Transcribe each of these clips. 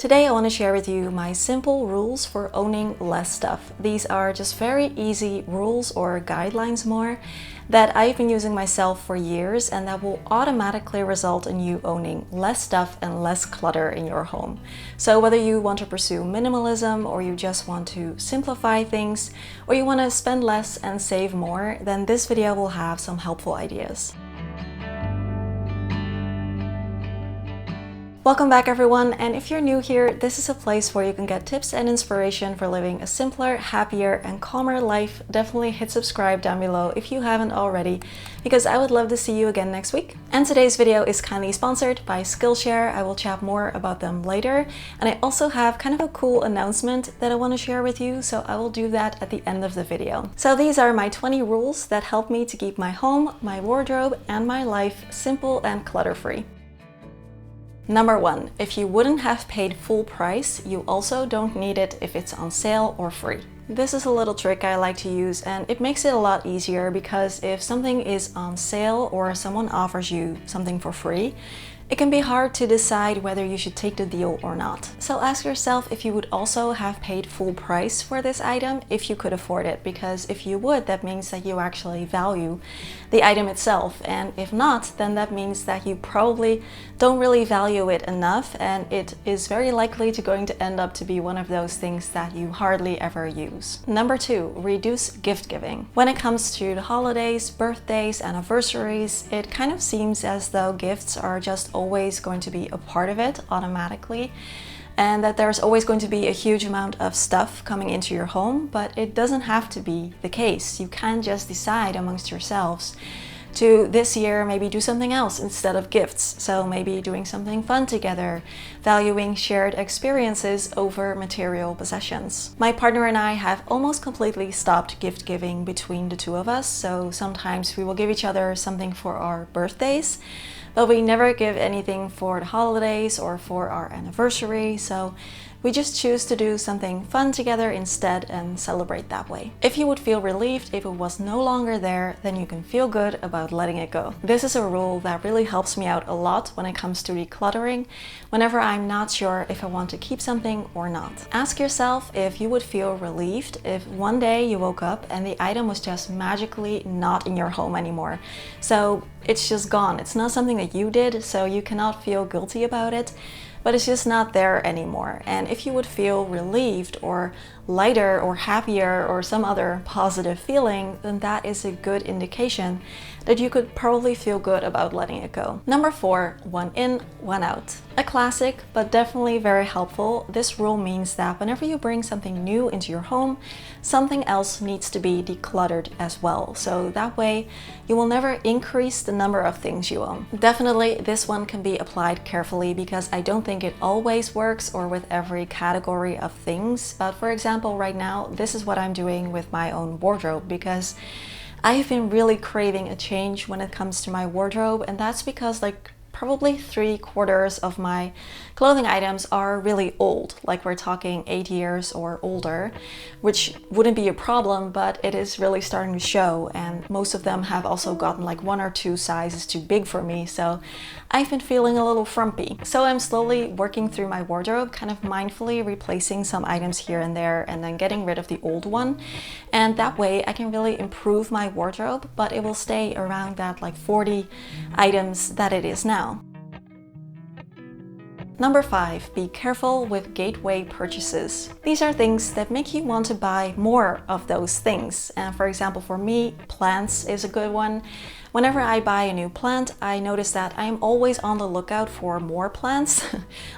Today I want to share with you my simple rules for owning less stuff. These are just very easy rules or guidelines more that I've been using myself for years and that will automatically result in you owning less stuff and less clutter in your home. So whether you want to pursue minimalism or you just want to simplify things or you want to spend less and save more, then this video will have some helpful ideas. Welcome back everyone, and if you're new here, this is a place where you can get tips and inspiration for living a simpler, happier, and calmer life. Definitely hit subscribe down below if you haven't already, because I would love to see you again next week. And today's video is kindly sponsored by Skillshare. I will chat more about them later, and I also have kind of a cool announcement that I want to share with you, so I will do that at the end of the video. So these are my 20 rules that help me to keep my home, my wardrobe, and my life simple and clutter-free. Number 1, if you wouldn't have paid full price, you also don't need it if it's on sale or free. This is a little trick I like to use, and it makes it a lot easier because if something is on sale or someone offers you something for free, it can be hard to decide whether you should take the deal or not. So ask yourself if you would also have paid full price for this item if you could afford it, because if you would, that means that you actually value the item itself, and if not, then that means that you probably don't really value it enough, and it is very likely going to end up to be one of those things that you hardly ever use. Number 2, reduce gift giving. When it comes to the holidays, birthdays, anniversaries, it kind of seems as though gifts are just always going to be a part of it automatically, and that there's always going to be a huge amount of stuff coming into your home, but it doesn't have to be the case. You can just decide amongst yourselves to this year maybe do something else instead of gifts. So maybe doing something fun together, valuing shared experiences over material possessions. My partner and I have almost completely stopped gift giving between the two of us, so sometimes we will give each other something for our birthdays, but we never give anything for the holidays or for our anniversary, so we just choose to do something fun together instead and celebrate that way. If you would feel relieved if it was no longer there, then you can feel good about letting it go. This is a rule that really helps me out a lot when it comes to decluttering, whenever I'm not sure if I want to keep something or not. Ask yourself if you would feel relieved if one day you woke up and the item was just magically not in your home anymore. So it's just gone. It's not something that you did, so you cannot feel guilty about it, but it's just not there anymore. And if you would feel relieved or lighter or happier or some other positive feeling, then that is a good indication that you could probably feel good about letting it go. Number 4, one in, one out. A classic, but definitely very helpful. This rule means that whenever you bring something new into your home, something else needs to be decluttered as well. So that way you will never increase the number of things you own. Definitely this one can be applied carefully because I don't think it always works or with every category of things. But for example, right now, this is what I'm doing with my own wardrobe, because I've been really craving a change when it comes to my wardrobe, and that's because probably 3/4 of my clothing items are really old, like we're talking 8 years or older, which wouldn't be a problem, but it is really starting to show, and most of them have also gotten like 1 or 2 sizes too big for me, so I've been feeling a little frumpy. So I'm slowly working through my wardrobe, kind of mindfully replacing some items here and there and then getting rid of the old one, and that way I can really improve my wardrobe, but it will stay around that 40 items that it is now. Number 5, be careful with gateway purchases. These are things that make you want to buy more of those things. And for example, for me, plants is a good one. Whenever I buy a new plant, I notice that I am always on the lookout for more plants,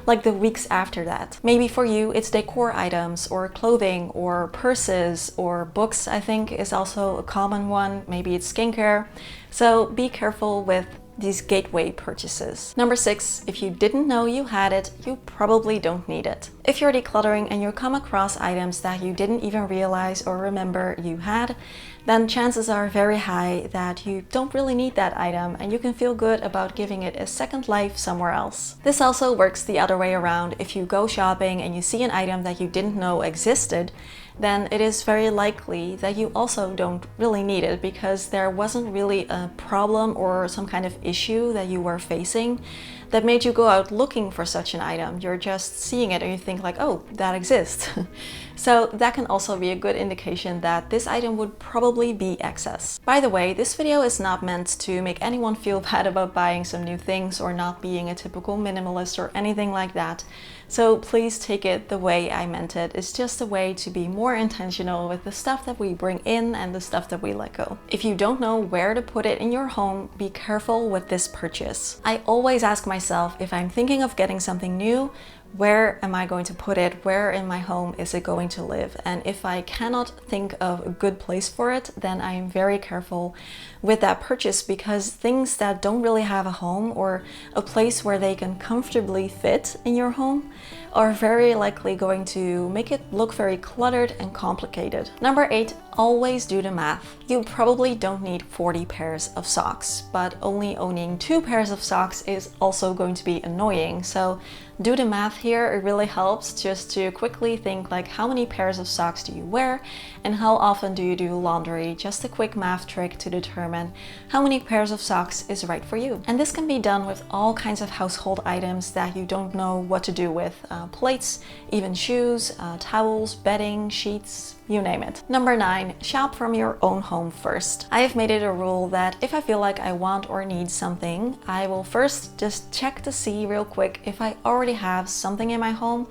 like the weeks after that. Maybe for you, it's decor items or clothing or purses or books, I think is also a common one. Maybe it's skincare. So be careful with these gateway purchases. Number 6, if you didn't know you had it, you probably don't need it. If you're decluttering and you come across items that you didn't even realize or remember you had, then chances are very high that you don't really need that item and you can feel good about giving it a second life somewhere else. This also works the other way around. If you go shopping and you see an item that you didn't know existed, then it is very likely that you also don't really need it because there wasn't really a problem or some kind of issue that you were facing that made you go out looking for such an item. You're just seeing it and you think like, oh, that exists. So that can also be a good indication that this item would probably be excess. By the way, this video is not meant to make anyone feel bad about buying some new things or not being a typical minimalist or anything like that. So please take it the way I meant it. It's just a way to be more intentional with the stuff that we bring in and the stuff that we let go. If you don't know where to put it in your home, be careful with this purchase. I always ask myself, if I'm thinking of getting something new, where am I going to put it? Where in my home is it going to live? And if I cannot think of a good place for it, then I am very careful with that purchase, because things that don't really have a home or a place where they can comfortably fit in your home are very likely going to make it look very cluttered and complicated. Number 8, always do the math. You probably don't need 40 pairs of socks, but only owning 2 pairs of socks is also going to be annoying. So do the math here. It really helps just to quickly think like, how many pairs of socks do you wear and how often do you do laundry? Just a quick math trick to determine how many pairs of socks is right for you. And this can be done with all kinds of household items that you don't know what to do with. Plates, even shoes, towels, bedding, sheets, you name it. Number 9, shop from your own home first. I have made it a rule that if I feel like I want or need something, I will first just check to see real quick if I already have something in my home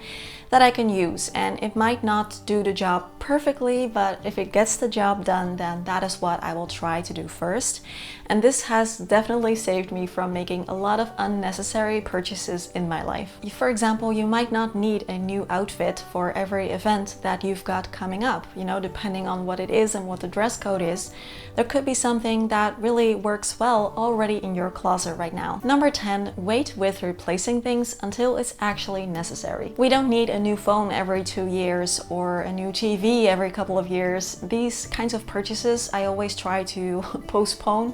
that I can use. And it might not do the job perfectly, but if it gets the job done, then that is what I will try to do first. And this has definitely saved me from making a lot of unnecessary purchases in my life. For example, you might not need a new outfit for every event that you've got coming up. You know, depending on what it is and what the dress code is, there could be something that really works well already in your closet right now. Number 10, wait with replacing things until it's actually necessary. We don't need a new phone every 2 years or a new TV every couple of years. These kinds of purchases I always try to postpone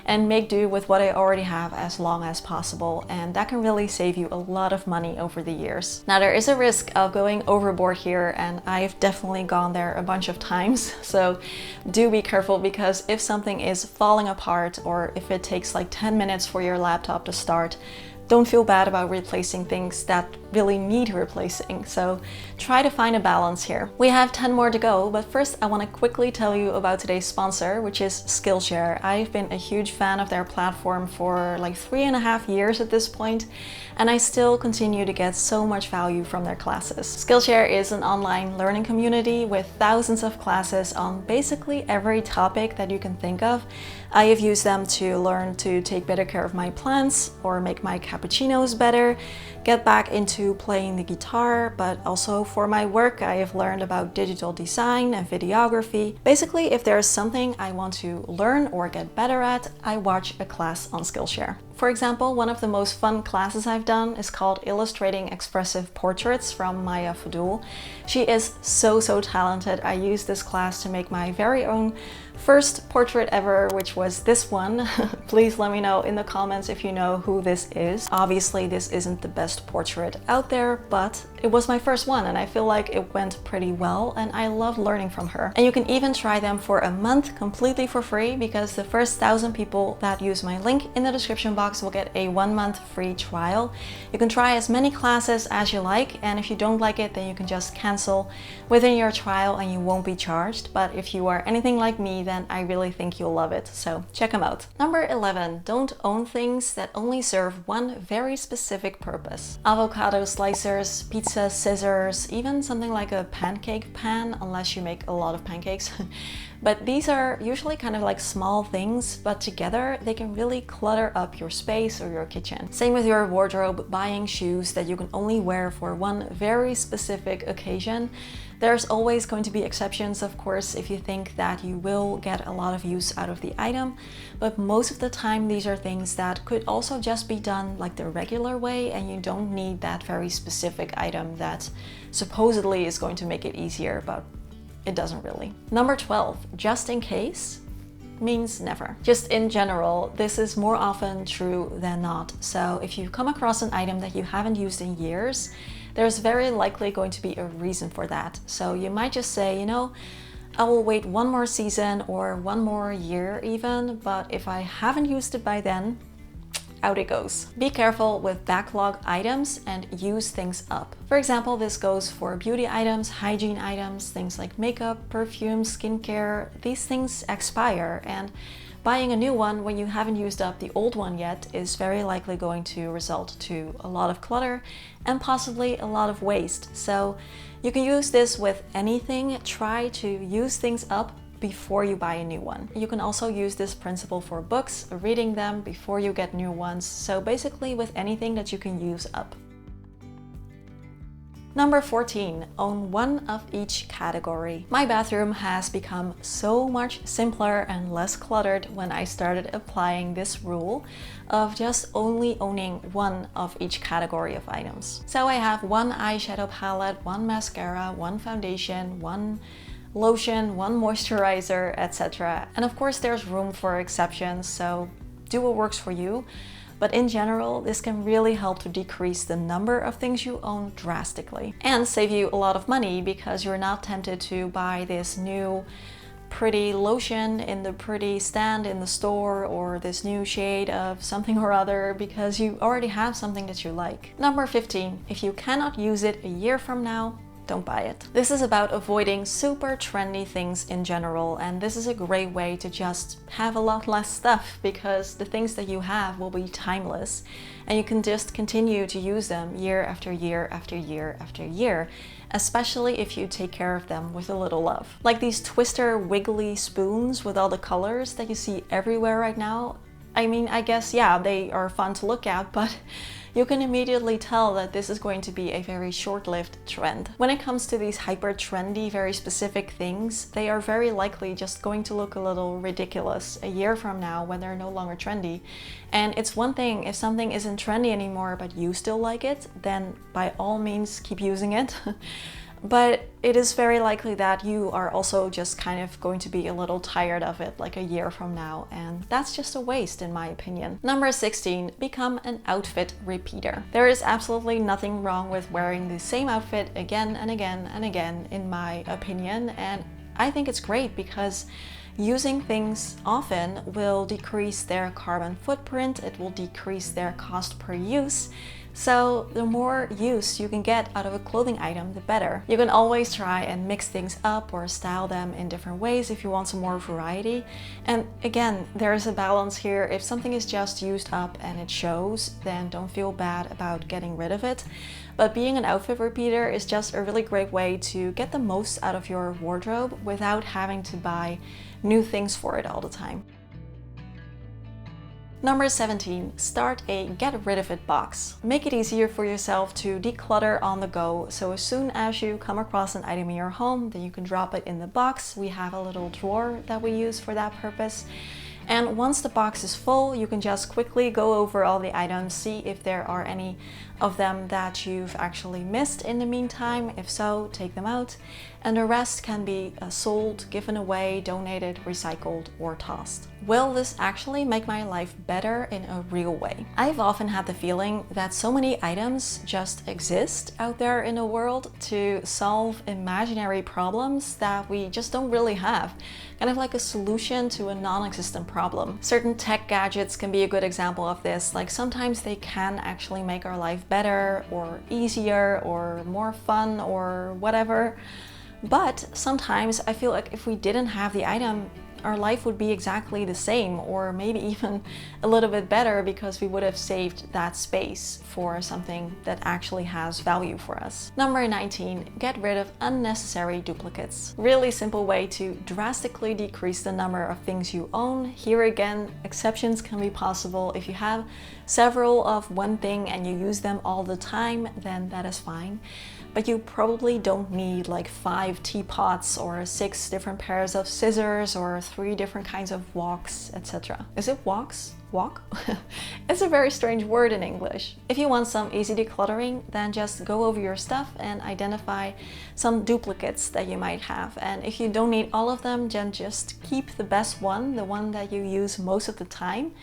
and make do with what I already have as long as possible, and that can really save you a lot of money over the years. Now, there is a risk of going overboard here, and I've definitely gone there a bunch of times, so do be careful, because if something is falling apart or if it takes like 10 minutes for your laptop to start, don't feel bad about replacing things that really need replacing. So try to find a balance here. We have 10 more to go, but first I want to quickly tell you about today's sponsor, which is Skillshare. I've been a huge fan of their platform for like 3.5 years at this point, and I still continue to get so much value from their classes. Skillshare is an online learning community with thousands of classes on basically every topic that you can think of. I have used them to learn to take better care of my plants or make my cappuccinos better, get back into playing the guitar, but also for my work I have learned about digital design and videography. Basically, if there is something I want to learn or get better at, I watch a class on Skillshare. For example, one of the most fun classes I've done is called Illustrating Expressive Portraits from Maya Fadul. She is so talented. I used this class to make my very own first portrait ever, which was this one. Please let me know in the comments if you know who this is. Obviously, this isn't the best portrait out there, but it was my first one and I feel like it went pretty well, and I love learning from her. And you can even try them for a month completely for free, because the first 1,000 people that use my link in the description box will get a 1-month free trial. You can try as many classes as you like, and if you don't like it, then you can just cancel within your trial and you won't be charged. But if you are anything like me, then I really think you'll love it, so check them out. Number 11, don't own things that only serve one very specific purpose. Avocado slicers, pizza scissors, even something like a pancake pan, unless you make a lot of pancakes. But these are usually kind of like small things, but together they can really clutter up your space or your kitchen. Same with your wardrobe, buying shoes that you can only wear for one very specific occasion. There's always going to be exceptions, of course, if you think that you will get a lot of use out of the item, but most of the time these are things that could also just be done like the regular way, and you don't need that very specific item that supposedly is going to make it easier, but it doesn't really. Number 12, just in case means never. Just in general, this is more often true than not. So if you come across an item that you haven't used in years, there's very likely going to be a reason for that. So you might just say, you know, I will wait one more season or one more year even, but if I haven't used it by then, out it goes. Be careful with backlog items and use things up. For example, this goes for beauty items, hygiene items, things like makeup, perfume, skincare. These things expire, and buying a new one when you haven't used up the old one yet is very likely going to result to a lot of clutter and possibly a lot of waste. So you can use this with anything. Try to use things up before you buy a new one. You can also use this principle for books, reading them before you get new ones. So basically with anything that you can use up. Number 14, own one of each category. My bathroom has become so much simpler and less cluttered when I started applying this rule of just only owning one of each category of items. So I have one eyeshadow palette, one mascara, one foundation, one lotion, one moisturizer, etc. And of course there's room for exceptions, so do what works for you. But in general, this can really help to decrease the number of things you own drastically and save you a lot of money, because you're not tempted to buy this new pretty lotion in the pretty stand in the store, or this new shade of something or other, because you already have something that you like. Number 15, if you cannot use it a year from now, don't buy it. This is about avoiding super trendy things in general, and this is a great way to just have a lot less stuff, because the things that you have will be timeless and you can just continue to use them year after year after year after year, especially if you take care of them with a little love. Like these twister wiggly spoons with all the colors that you see everywhere right now. I mean, I guess, yeah, they are fun to look at, but you can immediately tell that this is going to be a very short-lived trend. When it comes to these hyper trendy, very specific things, they are very likely just going to look a little ridiculous a year from now when they're no longer trendy. And it's one thing if something isn't trendy anymore, but you still like it, then by all means keep using it. But it is very likely that you are also just kind of going to be a little tired of it like a year from now, and that's just a waste in my opinion. Number 16, become an outfit repeater. There is absolutely nothing wrong with wearing the same outfit again and again and again, in my opinion, and I think it's great because using things often will decrease their carbon footprint, it will decrease their cost per use. So the more use you can get out of a clothing item, the better. You can always try and mix things up or style them in different ways if you want some more variety. And again, there is a balance here. If something is just used up and it shows, then don't feel bad about getting rid of it. But being an outfit repeater is just a really great way to get the most out of your wardrobe without having to buy new things for it all the time. Number 17, start a get rid of it box. Make it easier for yourself to declutter on the go. So as soon as you come across an item in your home, then you can drop it in the box. We have a little drawer that we use for that purpose. And once the box is full, you can just quickly go over all the items, see if there are any of them that you've actually missed in the meantime. If so, take them out. And the rest can be sold, given away, donated, recycled, or tossed. Will this actually make my life better in a real way? I've often had the feeling that so many items just exist out there in the world to solve imaginary problems that we just don't really have. Kind of like a solution to a non-existent problem. Certain tech gadgets can be a good example of this. Like sometimes they can actually make our life better or easier or more fun or whatever. But sometimes I feel like if we didn't have the item, our life would be exactly the same, or maybe even a little bit better, because we would have saved that space for something that actually has value for us. Number 19, get rid of unnecessary duplicates. Really simple way to drastically decrease the number of things you own. Here again, exceptions can be possible. If you have several of one thing and you use them all the time, then that is fine. But you probably don't need like 5 teapots or 6 different pairs of scissors or 3 different kinds of woks, etc. Is it woks? Wok? It's a very strange word in English. If you want some easy decluttering, then just go over your stuff and identify some duplicates that you might have. And if you don't need all of them, then just keep the best one, the one that you use most of the time,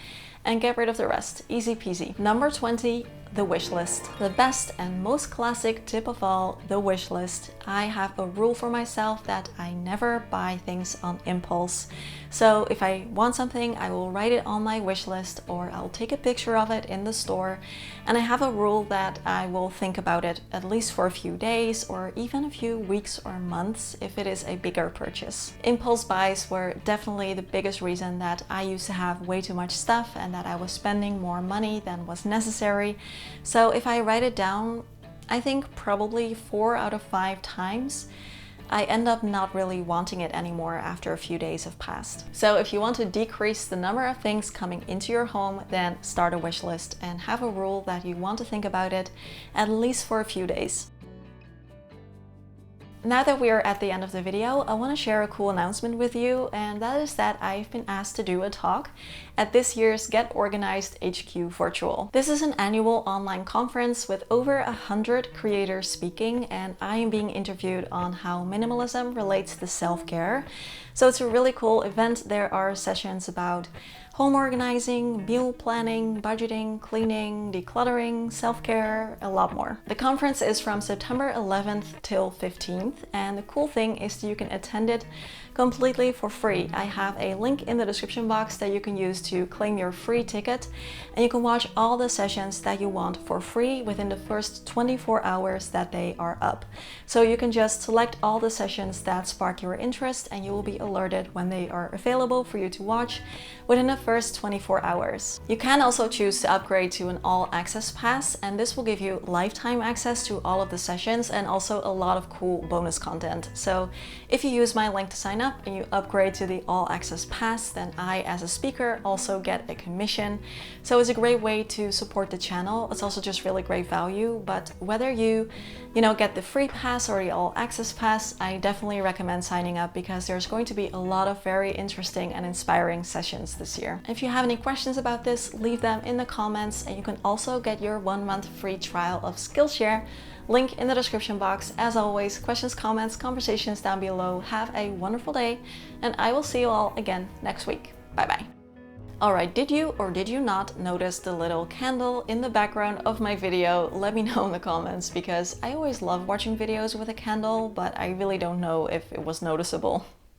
and get rid of the rest. Easy peasy. Number 20, the wish list. The best and most classic tip of all, the wish list. I have a rule for myself that I never buy things on impulse. So if I want something, I will write it on my wish list, or I'll take a picture of it in the store. And I have a rule that I will think about it at least for a few days or even a few weeks or months if it is a bigger purchase. Impulse buys were definitely the biggest reason that I used to have way too much stuff and that I was spending more money than was necessary. So if I write it down, I think probably 4 out of 5 times, I end up not really wanting it anymore after a few days have passed. So if you want to decrease the number of things coming into your home, then start a wish list and have a rule that you want to think about it at least for a few days. Now that we are at the end of the video, I want to share a cool announcement with you, and that is that I've been asked to do a talk at this year's Get Organized HQ Virtual. This is an annual online conference with over 100 creators speaking, and I am being interviewed on how minimalism relates to self-care. So it's a really cool event. There are sessions about home organizing, meal planning, budgeting, cleaning, decluttering, self-care, a lot more. The conference is from September 11th till 15th, and the cool thing is that you can attend it completely for free. I have a link in the description box that you can use to claim your free ticket, and you can watch all the sessions that you want for free within the first 24 hours that they are up. So you can just select all the sessions that spark your interest, and you will be alerted when they are available for you to watch within the first 24 hours. You can also choose to upgrade to an all-access pass, and this will give you lifetime access to all of the sessions and also a lot of cool bonus content. So if you use my link to sign up and you upgrade to the all-access pass, then I, as a speaker, also get a commission. So it's a great way to support the channel. It's also just really great value. But whether you get the free pass or the all-access pass, I definitely recommend signing up, because there's going to be a lot of very interesting and inspiring sessions this year. If you have any questions about this, leave them in the comments, and you can also get your 1-month free trial of Skillshare. Link in the description box. As always, questions, comments, conversations down below. Have a wonderful day, and I will see you all again next week. Bye bye. Alright, did you or did you not notice the little candle in the background of my video? Let me know in the comments, because I always love watching videos with a candle, but I really don't know if it was noticeable.